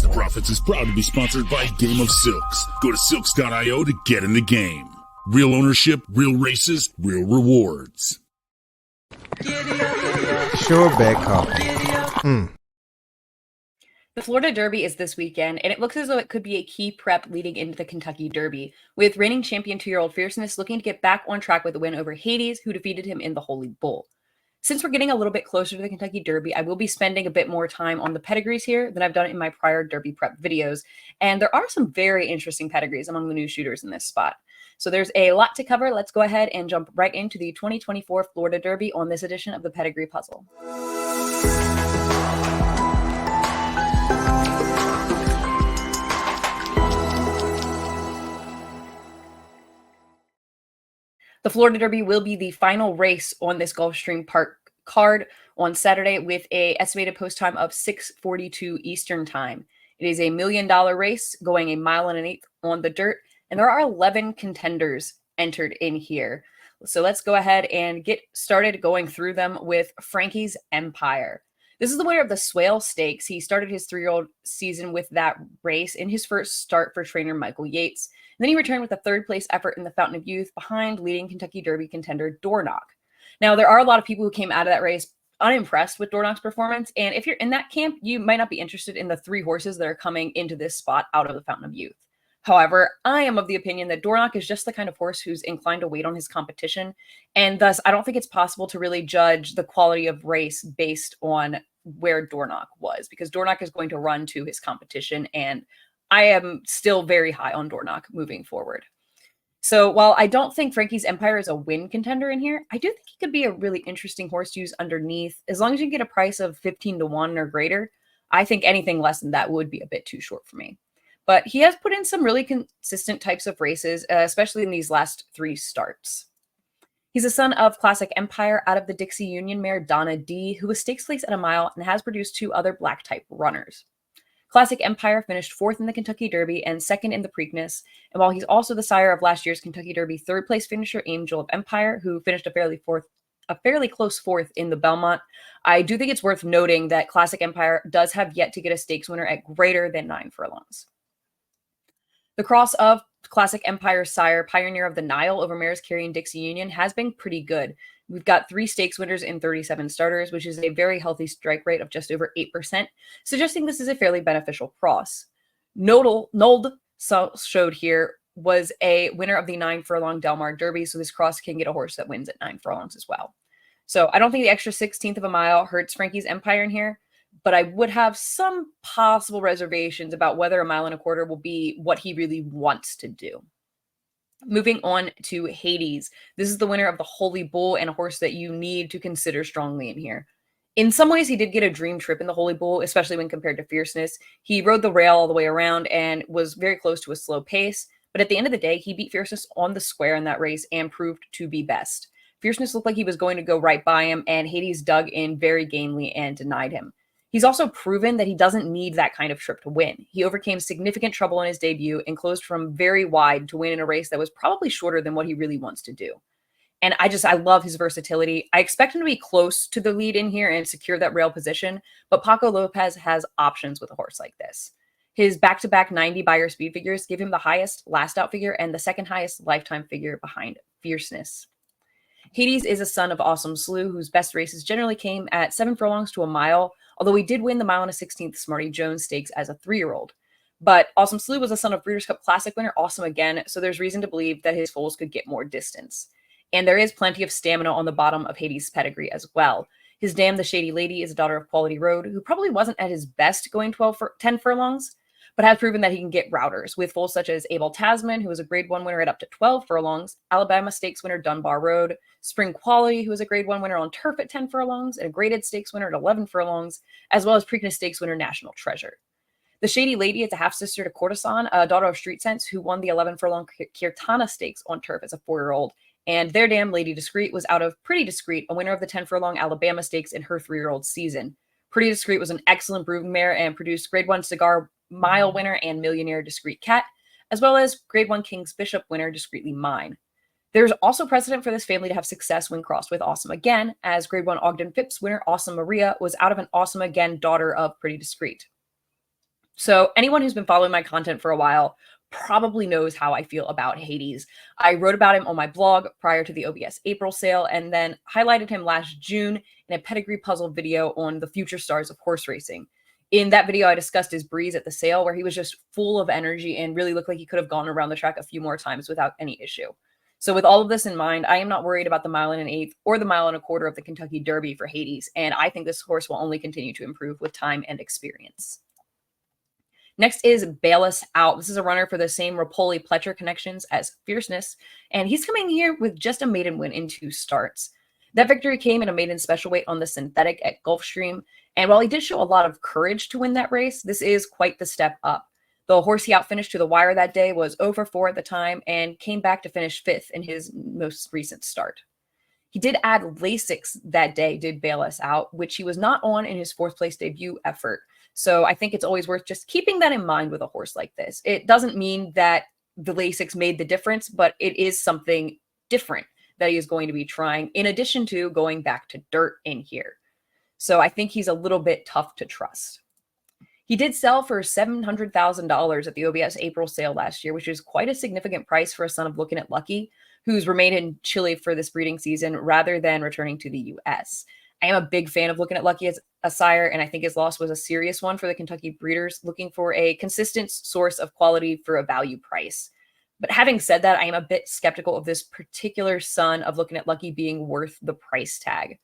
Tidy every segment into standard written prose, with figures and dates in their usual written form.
The Profits is proud to be sponsored by Game of Silks. Go to silks.io to get in the game. Real ownership, real races, real rewards. Sure bag coffee. The Florida Derby is this weekend, and it looks as though it could be a key prep leading into the Kentucky Derby, with reigning champion 2-year-old Fierceness looking to get back on track with a win over Hades, who defeated him in the Holy Bull. Since we're getting a little bit closer to the Kentucky Derby, I will be spending a bit more time on the pedigrees here than I've done in my prior Derby prep videos, and there are some very interesting pedigrees among the new shooters in this spot. So there's a lot to cover. Let's go ahead and jump right into the 2024 Florida Derby on this edition of the Pedigree Puzzle. The Florida Derby will be the final race on this Gulfstream Park card on Saturday with an estimated post time of 6:42 Eastern Time. It is a $1 million race going 1.1 miles on the dirt, and there are 11 contenders entered in here. So let's go ahead and get started going through them with Frankies Empire. This is the winner of the Swale Stakes. He started his 3-year-old season with that race in his first start for trainer Michael Yates. And then he returned with a third-place effort in the Fountain of Youth behind leading Kentucky Derby contender Dornoch. Now, there are a lot of people who came out of that race unimpressed with Dornoch's performance, and if you're in that camp, you might not be interested in the 3 horses that are coming into this spot out of the Fountain of Youth. However, I am of the opinion that Dornoch is just the kind of horse who's inclined to wait on his competition, and thus I don't think it's possible to really judge the quality of race based on where Dornoch was, because Dornoch is going to run to his competition, and I am still very high on Dornoch moving forward. So while I don't think Frankies Empire is a win contender in here, I do think he could be a really interesting horse to use underneath. As long as you get a price of 15-1 or greater, I think anything less than that would be a bit too short for me. But he has put in some really consistent types of races, especially in these last 3 starts. He's a son of Classic Empire out of the Dixie Union mare Donna D, who was stakes place at 1 mile and has produced 2 other black type runners. Classic Empire finished 4th in the Kentucky Derby and 2nd in the Preakness, and while he's also the sire of last year's Kentucky Derby 3rd place finisher Angel of Empire, who finished a fairly close 4th in the Belmont, I do think it's worth noting that Classic Empire does have yet to get a stakes winner at greater than 9 furlongs. The cross of Classic Empire's sire, Pioneer of the Nile, over mares carrying Dixie Union has been pretty good. We've got 3 stakes winners in 37 starters, which is a very healthy strike rate of just over 8%, suggesting this is a fairly beneficial cross. Nold showed here was a winner of the 9 furlong Del Mar Derby, so this cross can get a horse that wins at 9 furlongs as well. So I don't think the extra 1/16 of a mile hurts Frankies Empire in here, but I would have some possible reservations about whether 1.25 miles will be what he really wants to do. Moving on to Hades. This is the winner of the Holy Bull and a horse that you need to consider strongly in here. In some ways, he did get a dream trip in the Holy Bull, especially when compared to Fierceness. He rode the rail all the way around and was very close to a slow pace, but at the end of the day, he beat Fierceness on the square in that race and proved to be best. Fierceness looked like he was going to go right by him, and Hades dug in very gamely and denied him. He's also proven that he doesn't need that kind of trip to win. He overcame significant trouble in his debut and closed from very wide to win in a race that was probably shorter than what he really wants to do. And I love his versatility. I expect him to be close to the lead in here and secure that rail position, but Paco Lopez has options with a horse like this. His back-to-back 90 Beyer speed figures give him the highest last out figure and the second highest lifetime figure behind Fierceness. Hades is a son of Awesome Slew, whose best races generally came at 7 furlongs to 1 mile, although he did win the 1 1/16 Smarty Jones Stakes as a 3-year-old. But Awesome Slew was a son of Breeders' Cup Classic winner Awesome Again, so there's reason to believe that his foals could get more distance. And there is plenty of stamina on the bottom of Hades' pedigree as well. His dam, the Shady Lady, is a daughter of Quality Road, who probably wasn't at his best going 10 furlongs, but has proven that he can get routers, with foals such as Abel Tasman, who was a Grade 1 winner at up to 12 furlongs, Alabama Stakes winner Dunbar Road, Spring Quality, who was a Grade 1 winner on turf at 10 furlongs, and a Graded Stakes winner at 11 furlongs, as well as Preakness Stakes winner National Treasure. The Shady Lady is a half-sister to Courtesan, a daughter of Street Sense, who won the 11 furlong Kirtana Stakes on turf as a 4-year-old, and their dam, Lady Discreet, was out of Pretty Discreet, a winner of the 10 furlong Alabama Stakes in her 3-year-old season. Pretty Discreet was an excellent brood mare and produced Grade 1 Cigar Mile winner and Millionaire Discreet Cat, as well as Grade 1 King's Bishop winner Discreetly Mine. There's also precedent for this family to have success when crossed with Awesome Again, as Grade 1 Ogden Phipps winner Awesome Maria was out of an Awesome Again daughter of Pretty Discreet. So anyone who's been following my content for a while probably knows how I feel about Hades. I wrote about him on my blog prior to the OBS April sale, and then highlighted him last June in a Pedigree puzzle video on the future stars of horse racing. In that video, I discussed his breeze at the sale, where he was just full of energy and really looked like he could have gone around the track a few more times without any issue. So with all of this in mind, I am not worried about the 1.125 or the 1.25 of the Kentucky Derby for Hades, and I think this horse will only continue to improve with time and experience. Next is Bis Out. This is a runner for the same Rapoli-Pletcher connections as Fierceness, and he's coming here with just a maiden win in 2 starts. That victory came in a maiden special weight on the synthetic at Gulfstream, and while he did show a lot of courage to win that race, this is quite the step up. The horse he outfinished to the wire that day was 0-4 at the time and came back to finish 5th in his most recent start. He did add Lasix that day, did Bis Out, which he was not on in his 4th place debut effort. So I think it's always worth just keeping that in mind with a horse like this. It doesn't mean that the Lasix made the difference, but it is something different that he is going to be trying, in addition to going back to dirt in here. So I think he's a little bit tough to trust. He did sell for $700,000 at the OBS April sale last year, which is quite a significant price for a son of Looking at Lucky, who's remained in Chile for this breeding season rather than returning to the US. I am a big fan of Looking at Lucky as a sire, and I think his loss was a serious one for the Kentucky breeders looking for a consistent source of quality for a value price. But having said that, I am a bit skeptical of this particular son of Looking at Lucky being worth the price tag.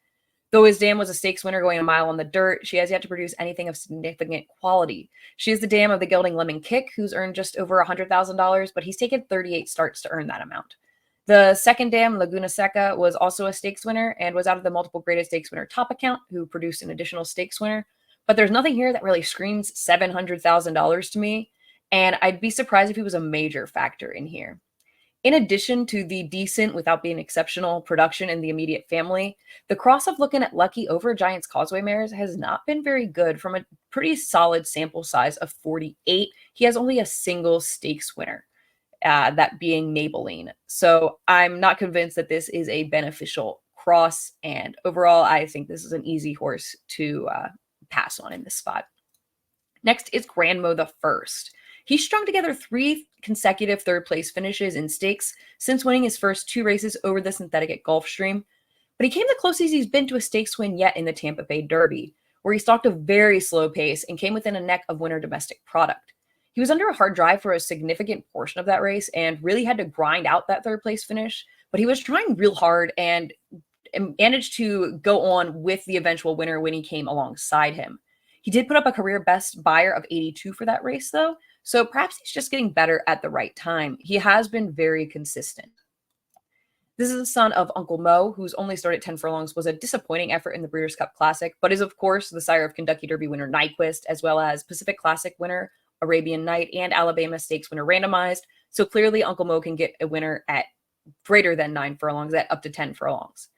Though his dam was a stakes winner going a mile on the dirt, she has yet to produce anything of significant quality. She is the dam of the gelding Lemon Kick, who's earned just over $100,000, but he's taken 38 starts to earn that amount. The second dam, Laguna Seca, was also a stakes winner and was out of the multiple graded stakes winner top account, who produced an additional stakes winner. But there's nothing here that really screams $700,000 to me, and I'd be surprised if he was a major factor in here. In addition to the decent, without being exceptional, production in the immediate family, the cross of Looking at Lucky over Giants Causeway mares has not been very good. From a pretty solid sample size of 48, he has only a single stakes winner, that being Maybelline. So I'm not convinced that this is a beneficial cross, and overall, I think this is an easy horse to pass on in this spot. Next is Grandmo the First. He strung together 3 consecutive 3rd place finishes in stakes since winning his first 2 races over the synthetic at Gulfstream, but he came the closest he's been to a stakes win yet in the Tampa Bay Derby, where he stalked a very slow pace and came within a neck of winner domestic product. He was under a hard drive for a significant portion of that race and really had to grind out that 3rd place finish, but he was trying real hard and managed to go on with the eventual winner when he came alongside him. He did put up a career best buyer of 82 for that race, though, so perhaps he's just getting better at the right time. He has been very consistent. This is the son of Uncle Mo, whose only start at 10 furlongs was a disappointing effort in the Breeders' Cup Classic, but is, of course, the sire of Kentucky Derby winner Nyquist, as well as Pacific Classic winner Arabian Night and Alabama Stakes winner Randomized. So clearly, Uncle Mo can get a winner at greater than 9 furlongs, at up to 10 furlongs.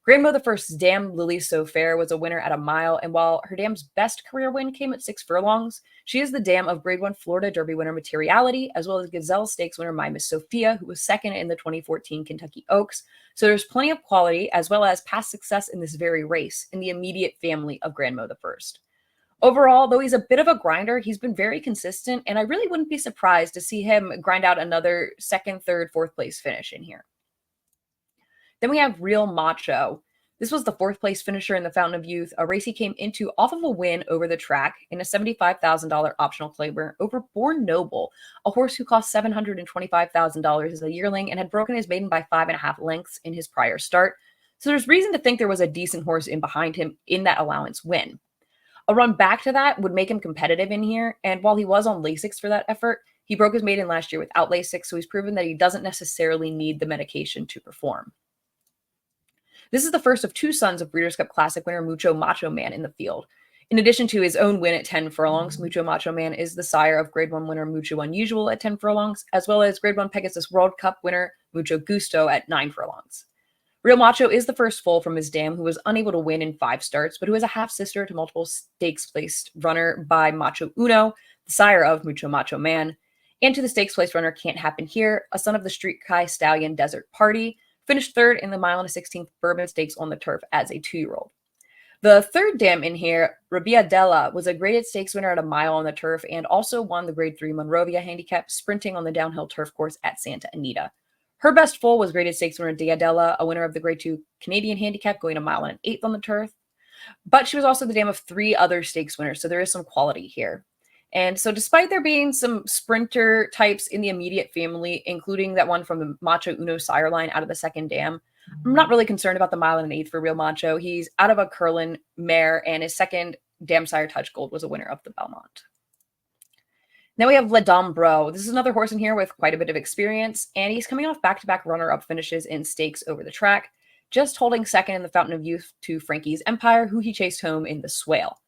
Grandmo the First's dam, Lily So Fair, was a winner at a mile, and while her dam's best career win came at 6 furlongs, she is the dam of Grade 1 Florida Derby winner Materiality, as well as Gazelle Stakes winner My Miss Sophia, who was second in the 2014 Kentucky Oaks. So there's plenty of quality, as well as past success in this very race, in the immediate family of Grandmo the First. Overall, though he's a bit of a grinder, he's been very consistent, and I really wouldn't be surprised to see him grind out another 2nd, 3rd, 4th place finish in here. Then we have Real Macho. This was the 4th place finisher in the Fountain of Youth, a race he came into off of a win over the track in a $75,000 optional claimer over Born Noble, a horse who cost $725,000 as a yearling and had broken his maiden by 5.5 lengths in his prior start. So there's reason to think there was a decent horse in behind him in that allowance win. A run back to that would make him competitive in here, and while he was on Lasix for that effort, he broke his maiden last year without Lasix, so he's proven that he doesn't necessarily need the medication to perform. This is the first of 2 sons of Breeders' Cup Classic winner Macho Man in the field. In addition to his own win at 10 furlongs, Macho Man is the sire of Grade 1 winner Mucho Unusual at 10 furlongs, as well as Grade 1 Pegasus World Cup winner Mucho Gusto at 9 furlongs. Real Macho is the first foal from his dam who was unable to win in 5 starts, but who is a half-sister to multiple stakes-placed runner by Macho Uno, the sire of Macho Man, and to the stakes-placed runner Can't Happen Here, a son of the Street Kai Stallion Desert Party, finished 3rd in the 1.16 Bourbon Stakes on the turf as a 2-year-old. The third dam in here, Rabiadella, was a graded stakes winner at a mile on the turf and also won the Grade 3 Monrovia handicap sprinting on the downhill turf course at Santa Anita. Her best foal was graded stakes winner Diadella, a winner of the Grade 2 Canadian handicap, going a mile and an eighth on the turf. But she was also the dam of 3 other stakes winners, so there is some quality here. And so despite there being some sprinter types in the immediate family, including that one from the Macho Uno sire line out of the second dam, I'm not really concerned about the mile and an eighth for Real Macho. He's out of a Curlin mare, and his second dam sire Touch Gold was a winner of the Belmont. Now we have Le Dombro. This is another horse in here with quite a bit of experience, and he's coming off back-to-back runner-up finishes in stakes over the track, just holding second in the Fountain of Youth to Frankies Empire, who he chased home in the Swale.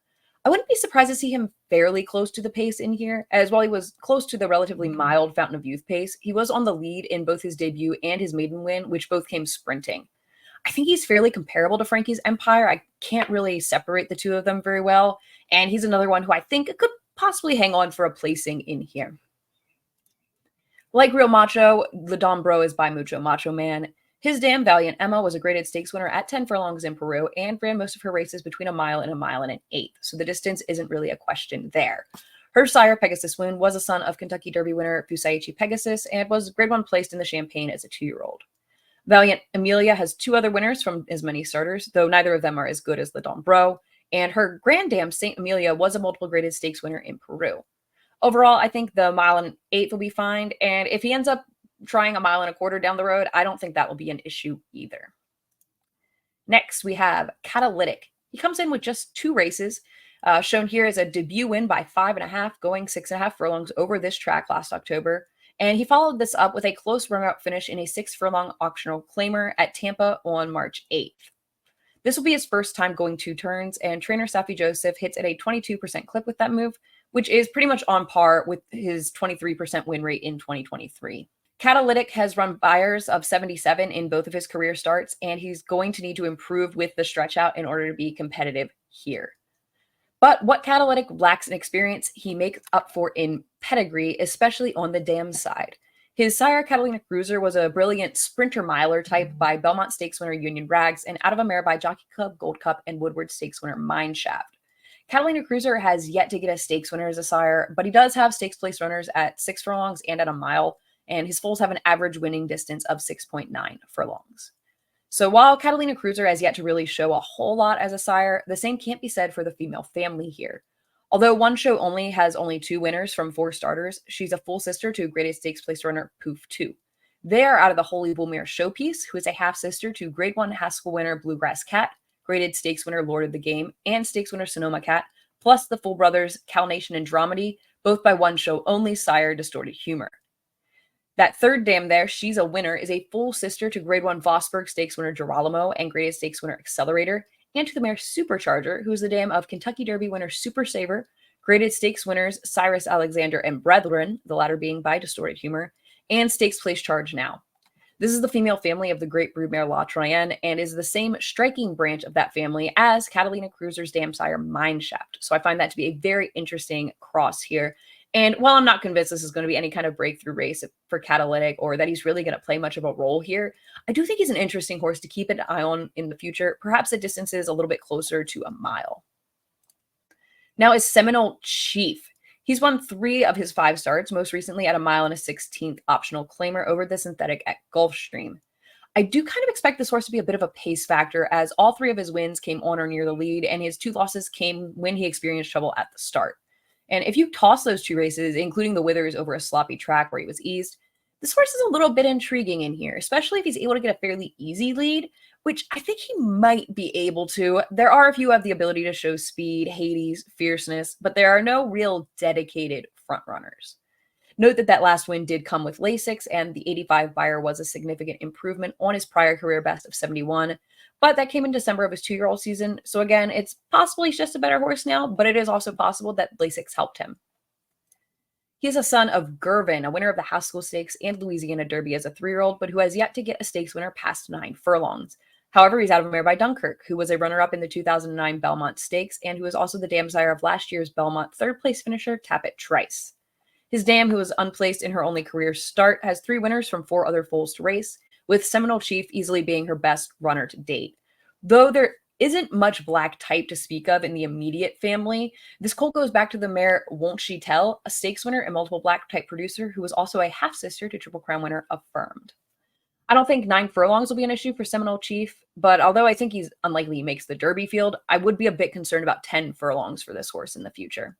I wouldn't be surprised to see him fairly close to the pace in here, as while he was close to the relatively mild Fountain of Youth pace, he was on the lead in both his debut and his maiden win, which both came sprinting. I think he's fairly comparable to Frankie's Empire. I can't really separate the two of them very well, and he's another one who I think could possibly hang on for a placing in here. Like Real Macho, Le Dombro is by Mucho Macho Man. His dam, Valiant Emma, was a graded stakes winner at 10 furlongs in Peru and ran most of her races between a mile and an eighth, so the distance isn't really a question there. Her sire, Pegasus Wound, was a son of Kentucky Derby winner Fusaichi Pegasus and was Grade 1 placed in the Champagne as a 2-year-old. Valiant Amelia has 2 other winners from as many starters, though neither of them are as good as Le Dombro, and her grand dam, St. Amelia, was a multiple graded stakes winner in Peru. Overall, I think the mile and an eighth will be fine, and if he ends up trying a mile and a quarter down the road, I don't think that will be an issue either. Next, we have Catalytic. He comes in with just 2 races, shown here as a debut win by 5.5, going 6.5 furlongs over this track last October. And he followed this up with a close runner-up finish in a 6-furlong auctional claimer at Tampa on March 8th. This will be his first time going 2 turns, and trainer Safi Joseph hits at a 22% clip with that move, which is pretty much on par with his 23% win rate in 2023. Catalytic has run buyers of 77 in both of his career starts, and he's going to need to improve with the stretch out in order to be competitive here. But what Catalytic lacks in experience, he makes up for in pedigree, especially on the dam side. His sire, Catalina Cruiser, was a brilliant sprinter miler type by Belmont Stakes winner Union Rags and out of a mare by Jockey Club, Gold Cup, and Woodward Stakes winner Mineshaft. Catalina Cruiser has yet to get a stakes winner as a sire, but he does have stakes place runners at 6 furlongs and at a mile, and his foals have an average winning distance of 6.9 furlongs. So while Catalina Cruiser has yet to really show a whole lot as a sire, the same can't be said for the female family here. Although one show only has only 2 winners from 4 starters, she's a full sister to graded stakes place runner Poof 2. They are out of the Holy Bull Mare Showpiece, who is a half-sister to Grade 1 Haskell winner Bluegrass Cat, graded stakes winner Lord of the Game, and stakes winner Sonoma Cat, plus the full brothers Cal Nation and Dramedy, both by one show only sire Distorted Humor. That third dam there, she's a winner, is a full sister to Grade 1 Vosburg Stakes winner Girolamo and graded stakes winner Accelerator, and to the mare Supercharger, who is the dam of Kentucky Derby winner Super Saver, graded stakes winners Cyrus Alexander and Brethren, the latter being by Distorted Humor, and stakes place charge now. This is the female family of the Great Broodmare La Troyenne and is the same striking branch of that family as Catalina Cruiser's dam sire Mineshaft. So I find that to be a very interesting cross here. And while I'm not convinced this is going to be any kind of breakthrough race for Catalytic or that he's really going to play much of a role here, I do think he's an interesting horse to keep an eye on in the future, perhaps at distances a little bit closer to a mile. Now is Seminal Chief. He's won 3 of his 5 starts, most recently at a mile and a 16th optional claimer over the synthetic at Gulfstream. I do kind of expect this horse to be a bit of a pace factor, as all 3 of his wins came on or near the lead, and his 2 losses came when he experienced trouble at the start. And if you toss those 2 races, including the Withers over a sloppy track where he was eased, this horse is a little bit intriguing in here, especially if he's able to get a fairly easy lead, which I think he might be able to. There are a few who have the ability to show speed, Hades, fierceness, but there are no real dedicated front runners. Note that last win did come with Lasix, and the 85 buyer was a significant improvement on his prior career best of 71, but that came in December of his 2-year-old season. So again, it's possible he's just a better horse now, but it is also possible that Lasix helped him. He is a son of Gervin, a winner of the Haskell Stakes and Louisiana Derby as a 3-year-old, but who has yet to get a stakes winner past 9 furlongs. However, he's out of a mare by Dunkirk, who was a runner-up in the 2009 Belmont Stakes and who was also the dam sire of last year's Belmont 3rd place finisher Tappet Trice. His dam, who was unplaced in her only career start, has 3 winners from 4 other foals to race, with Seminole Chief easily being her best runner to date. Though there isn't much black type to speak of in the immediate family. This colt goes back to the mare Won't She Tell, a stakes winner and multiple black type producer who was also a half sister to Triple Crown winner Affirmed. I don't think 9 furlongs will be an issue for Seminole Chief, but although I think he's unlikely he makes the Derby field, I would be a bit concerned about 10 furlongs for this horse in the future.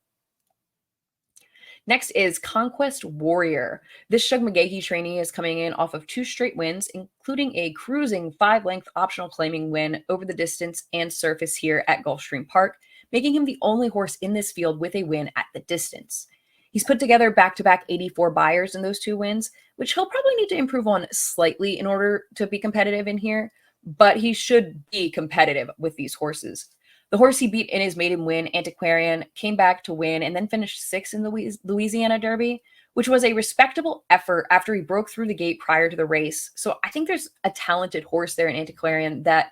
Next is Conquest Warrior. This Shug McGahee trainee is coming in off of 2 straight wins, including a cruising 5-length optional claiming win over the distance and surface here at Gulfstream Park, making him the only horse in this field with a win at the distance. He's put together back-to-back 84 buyers in those 2 wins, which he'll probably need to improve on slightly in order to be competitive in here, but he should be competitive with these horses. The horse he beat in his maiden win, Antiquarian, came back to win and then finished 6th in the Louisiana Derby, which was a respectable effort after he broke through the gate prior to the race. So I think there's a talented horse there in Antiquarian that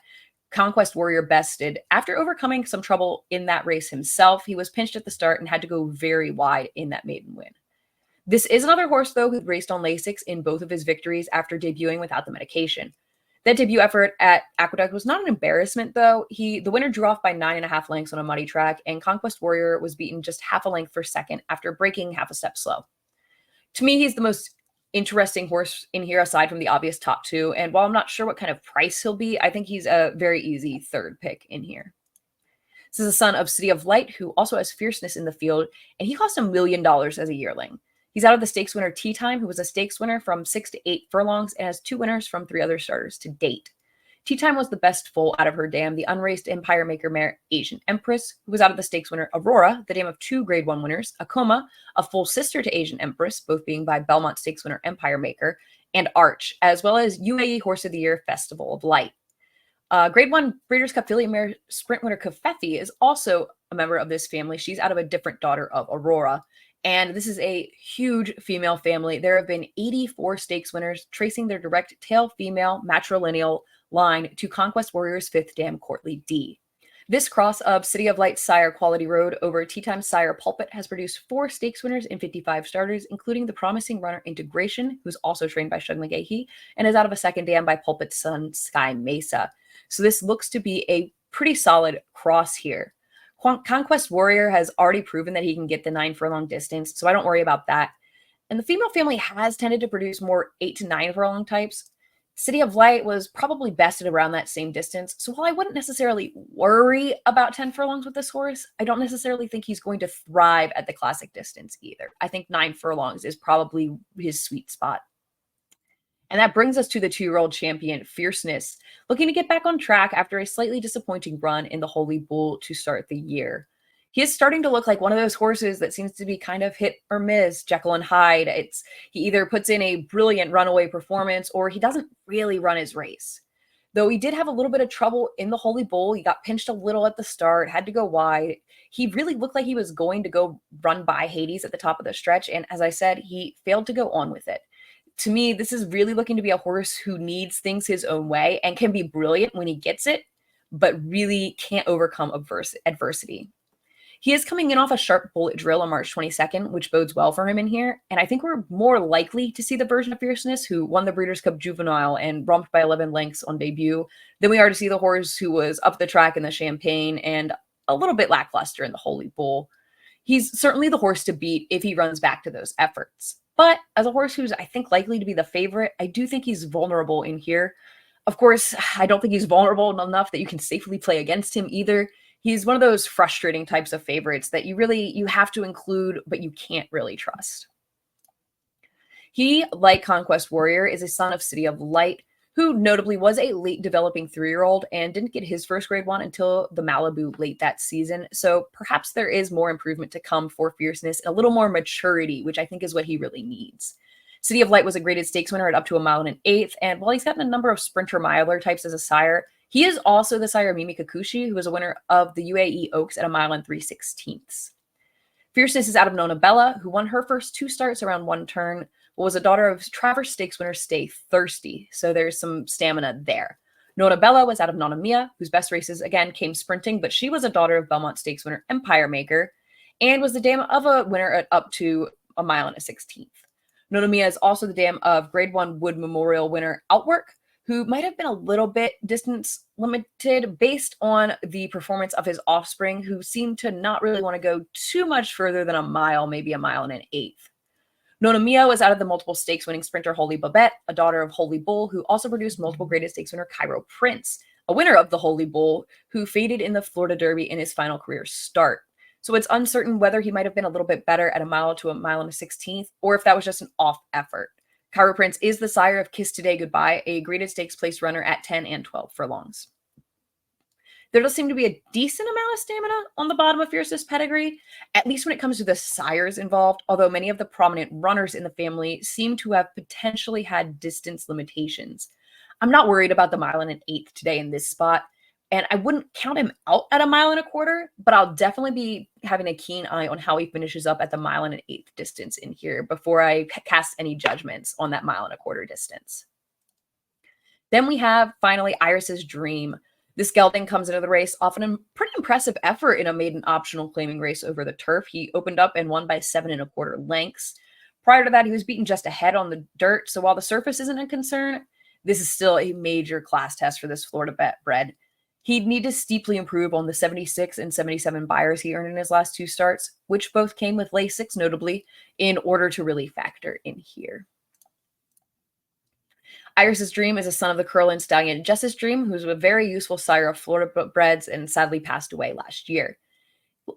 Conquest Warrior bested. After overcoming some trouble in that race himself, he was pinched at the start and had to go very wide in that maiden win. This is another horse, though, who raced on Lasix in both of his victories after debuting without the medication. That debut effort at Aqueduct was not an embarrassment, though. The winner drew off by 9.5 lengths on a muddy track, and Conquest Warrior was beaten just half a length for second after breaking half a step slow. To me, he's the most interesting horse in here aside from the obvious top 2, and while I'm not sure what kind of price he'll be, I think he's a very easy 3rd pick in here. This is a son of City of Light, who also has Fierceness in the field, and he cost $1 million as a yearling. He's out of the stakes winner Tea Time, who was a stakes winner from 6 to 8 furlongs and has 2 winners from 3 other starters to date. Tea Time was the best foal out of her dam, the unraced Empire Maker mare Asian Empress, who was out of the stakes winner Aurora, the dam of 2 Grade 1 winners, Akoma, a full sister to Asian Empress, both being by Belmont stakes winner Empire Maker, and Arch, as well as UAE Horse of the Year Festival of Light. Grade 1 Breeders' Cup filly mare sprint winner Kafefi is also a member of this family. She's out of a different daughter of Aurora. And this is a huge female family. There have been 84 stakes winners tracing their direct tail female matrilineal line to Conquest Warrior's 5th dam, Courtly D. This cross of City of Light sire Quality Road over Tea Time sire Pulpit has produced 4 stakes winners in 55 starters, including the promising runner Integration, who's also trained by Shug McGahee, and is out of a 2nd dam by Pulpit's son Sky Mesa. So this looks to be a pretty solid cross here. Conquest Warrior has already proven that he can get the 9 furlong distance, so I don't worry about that. And the female family has tended to produce more 8 to 9 furlong types. City of Light was probably bested around that same distance, so while I wouldn't necessarily worry about 10 furlongs with this horse, I don't necessarily think he's going to thrive at the classic distance either. I think 9 furlongs is probably his sweet spot. And that brings us to the 2-year-old champion, Fierceness, looking to get back on track after a slightly disappointing run in the Holy Bull to start the year. He is starting to look like one of those horses that seems to be kind of hit or miss, Jekyll and Hyde. He either puts in a brilliant runaway performance or he doesn't really run his race. Though he did have a little bit of trouble in the Holy Bull. He got pinched a little at the start, had to go wide. He really looked like he was going to go run by Hades at the top of the stretch. And as I said, he failed to go on with it. To me, this is really looking to be a horse who needs things his own way and can be brilliant when he gets it, but really can't overcome adversity. He is coming in off a sharp bullet drill on March 22nd, which bodes well for him in here. And I think we're more likely to see the version of Fierceness who won the Breeders' Cup Juvenile and romped by 11 lengths on debut than we are to see the horse who was up the track in the Champagne and a little bit lackluster in the Holy Bull. He's certainly the horse to beat if he runs back to those efforts. But as a horse who's, I think, likely to be the favorite, I do think he's vulnerable in here. Of course, I don't think he's vulnerable enough that you can safely play against him either. He's one of those frustrating types of favorites that you have to include, but you can't really trust. He, like Conquest Warrior, is a son of City of Light, who notably was a late developing 3-year-old and didn't get his first Grade 1 until the Malibu late that season. So perhaps there is more improvement to come for Fierceness and a little more maturity, which I think is what he really needs. City of Light was a graded stakes winner at up to 1 1/8, and while he's gotten a number of sprinter miler types as a sire, he is also the sire of Mimi Kakushi, who was a winner of the UAE Oaks at 1 3/16. Fierceness is out of Nona Bella, who won her first 2 starts around 1 turn, but was a daughter of Traverse Stakes winner Stay Thirsty, so there's some stamina there. Nona Bella was out of Nona Mia, whose best races again came sprinting, but she was a daughter of Belmont Stakes winner Empire Maker, and was the dam of a winner at up to 1 1/16. Nona Mia is also the dam of Grade 1 Wood Memorial winner Outwork, who might have been a little bit distance limited based on the performance of his offspring, who seemed to not really want to go too much further than a mile, maybe a mile and an eighth. Nona Mio is out of the multiple stakes winning sprinter Holy Babette, a daughter of Holy Bull, who also produced multiple graded stakes winner Cairo Prince, a winner of the Holy Bull, who faded in the Florida Derby in his final career start. So it's uncertain whether he might have been a little bit better at a mile to a mile and a 16th, or if that was just an off effort. Cairo Prince is the sire of Kiss Today Goodbye, a graded stakes place runner at 10 and 12 furlongs. There does seem to be a decent amount of stamina on the bottom of Fierceness pedigree, at least when it comes to the sires involved, although many of the prominent runners in the family seem to have potentially had distance limitations. I'm not worried about the mile and an eighth today in this spot, and I wouldn't count him out at a mile and a quarter, but I'll definitely be having a keen eye on how he finishes up at the mile and an eighth distance in here before I cast any judgments on that mile and a quarter distance. Then we have, finally, Iris's Dream. This gelding comes into the race off a pretty impressive effort in a maiden optional claiming race over the turf. He opened up and won by 7 1/4 lengths. Prior to that, he was beaten just ahead on the dirt, so while the surface isn't a concern, this is still a major class test for this Florida bred. He'd need to steeply improve on the 76 and 77 buyers he earned in his last 2 starts, which both came with Lasix, notably, in order to really factor in here. Iris's Dream is a son of the Curlin stallion Jess's Dream, who's a very useful sire of Florida breds and sadly passed away last year.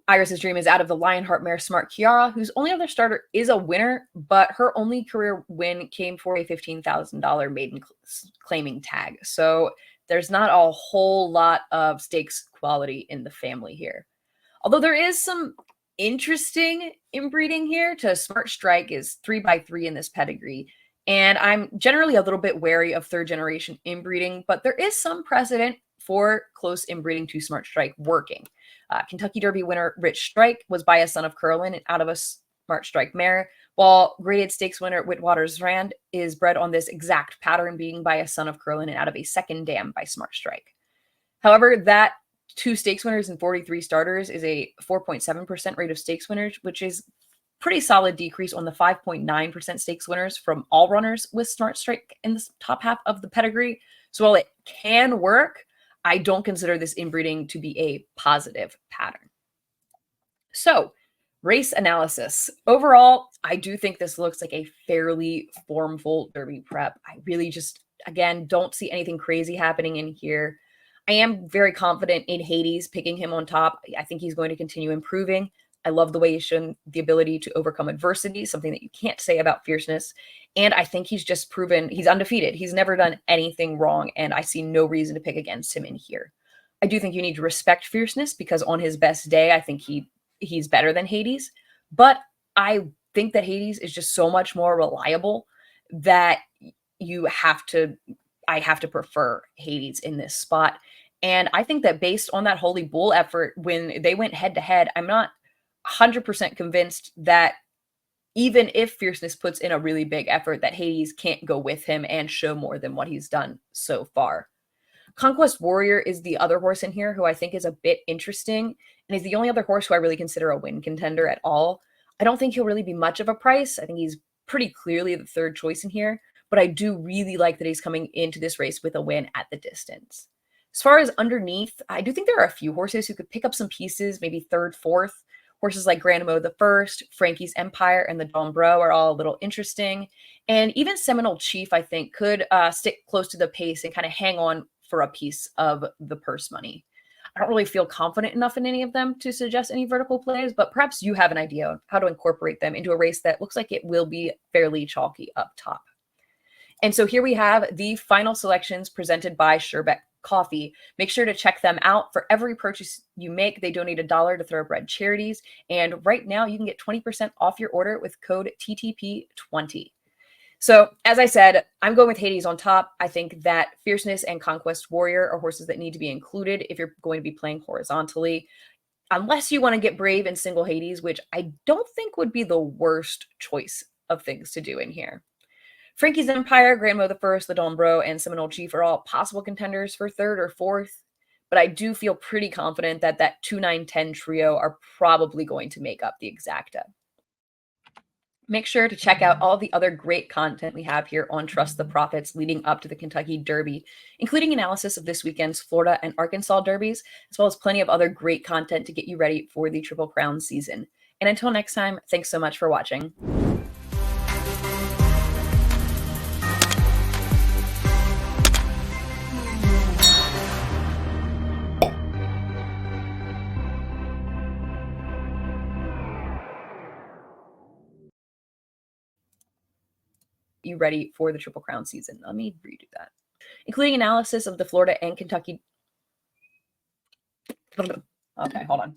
Iris's Dream is out of the Lionheart mare Smart Kiara, whose only other starter is a winner, but her only career win came for a $15,000 maiden claiming tag. So there's not a whole lot of stakes quality in the family here. Although there is some interesting inbreeding here. To Smart Strike is 3x3 in this pedigree. And I'm generally a little bit wary of third generation inbreeding, but there is some precedent for close inbreeding to Smart Strike working. Kentucky Derby winner Rich Strike was by a son of Curlin and out of a Smart Strike mare, while graded stakes winner Whitwater's Rand is bred on this exact pattern, being by a son of Curlin and out of a second dam by Smart Strike. However, that 2 stakes winners and 43 starters is a 4.7% rate of stakes winners, which is pretty solid decrease on the 5.9% stakes winners from all runners with Smart Strike in the top half of the pedigree. So while it can work, I don't consider this inbreeding to be a positive pattern. So, race analysis. Overall, I do think this looks like a fairly formful Derby prep. I really just, again, don't see anything crazy happening in here. I am very confident in Hades, picking him on top. I think he's going to continue improving. I love the way he's shown the ability to overcome adversity, something that you can't say about Fierceness. And I think he's just proven he's undefeated. He's never done anything wrong, and I see no reason to pick against him in here. I do think you need to respect Fierceness because on his best day, I think he's better than Hades. But I think that Hades is just so much more reliable that I have to prefer Hades in this spot. And I think that based on that Holy Bull effort, when they went head to head, I'm not 100% convinced that even if Fierceness puts in a really big effort, that Hades can't go with him and show more than what he's done so far. Conquest Warrior is the other horse in here who I think is a bit interesting, and he's the only other horse who I really consider a win contender at all. I don't think he'll really be much of a price. I think he's pretty clearly the third choice in here, but I do really like that he's coming into this race with a win at the distance. As far as underneath, I do think there are a few horses who could pick up some pieces, maybe third, fourth. Horses like Grandamo the First, Frankies Empire, and the Don Bro are all a little interesting. And even Seminal Chief, I think, could stick close to the pace and kind of hang on for a piece of the purse money. I don't really feel confident enough in any of them to suggest any vertical plays, but perhaps you have an idea of how to incorporate them into a race that looks like it will be fairly chalky up top. And so here we have the final selections presented by Sherbet Coffee. Make sure to check them out. For every purchase you make, they donate $1 to Thoroughbred charities. And right now you can get 20% off your order with code TTP20. So as I said, I'm going with Hades on top. I think that Fierceness and Conquest Warrior are horses that need to be included if you're going to be playing horizontally, unless you want to get brave and single Hades, which I don't think would be the worst choice of things to do in here. Frankies Empire, Grandmo the First, the Don Bro, and Seminole Chief are all possible contenders for third or fourth, but I do feel pretty confident that that 2-9-10 trio are probably going to make up the exacta. Make sure to check out all the other great content we have here on Trust the Profits leading up to the Kentucky Derby, including analysis of this weekend's Florida and Arkansas derbies, as well as plenty of other great content to get you ready for the Triple Crown season. And until next time, thanks so much for watching. You ready for the Triple Crown season? Let me redo that. Including analysis of the Florida and Kentucky. Okay, hold on.